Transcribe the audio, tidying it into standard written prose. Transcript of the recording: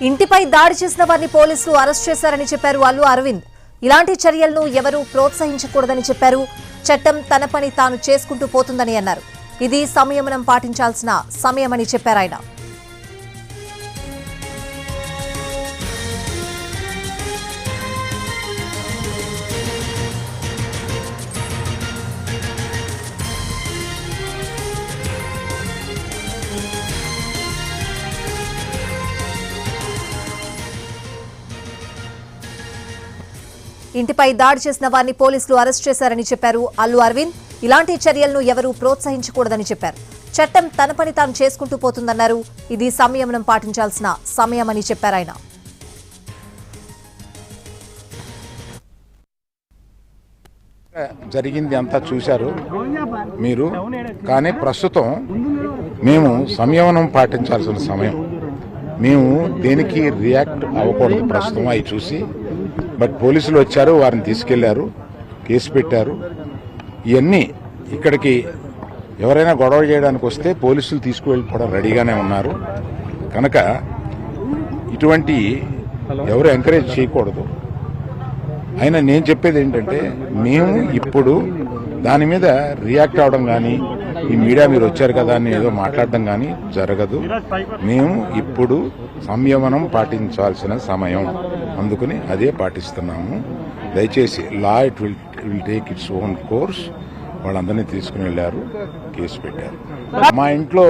ఇంటిపై దాడి చేసిన వారిని పోలీసులు అరెస్ట్ చేశారని చెప్పారు అల్లు అరవింద్. ఇలాంటి చర్యలను ఎవరూ ప్రోత్సహించకూడదని చెప్పారు. చట్టం తన పని తాను చేసుకుంటూ పోతుందని అన్నారు. ఇది సంయమనం పాటించాల్సిన సమయమని చెప్పారు ఆయన. ఇంటిపై దాడి చేసిన వారిని పోలీసులు అరెస్ట్ చేశారని చెప్పారు అల్లు అరవింద్. ఇలాంటి చర్యలను ఎవరూ ప్రోత్సహించకూడదని చెప్పారు. చట్టం తన పని తాను చేసుకుంటూ పోతుందన్నారు. ఇది సంయమనం పాటించాల్సిన సమయమని చెప్పారు ఆయన. జరిగింది అంతా చూశారు మీరు. కానీ ప్రస్తుతం మేము సంయమనం పాటించాల్సిన సమయం. మేము దేనికి రియాక్ట్ అవ్వకూడదు ప్రస్తుతం అవి చూసి. బట్ పోలీసులు వచ్చారు, వారిని తీసుకెళ్లారు, కేసు పెట్టారు. ఇవన్నీ ఇక్కడికి ఎవరైనా గొడవ చేయడానికి వస్తే పోలీసులు తీసుకువెళ్ళిపోవడం రెడీగానే ఉన్నారు. కనుక ఇటువంటి ఎవరు ఎంకరేజ్ చేయకూడదు. అయినా నేను చెప్పేది ఏంటంటే, మేము ఇప్పుడు దాని మీద రియాక్ట్ అవడం కానీ, ఈ మీడియా మీరు వచ్చారు కదా అని ఏదో మాట్లాడడం కానీ జరగదు. మేము ఇప్పుడు సంయమనం పాటించాల్సిన సమయం, అందుకని అదే పాటిస్తున్నాము. దయచేసి law it will take its own course. వాళ్ళందరినీ తీసుకుని వెళ్ళారు, కేసు పెట్టారు. మా ఇంట్లో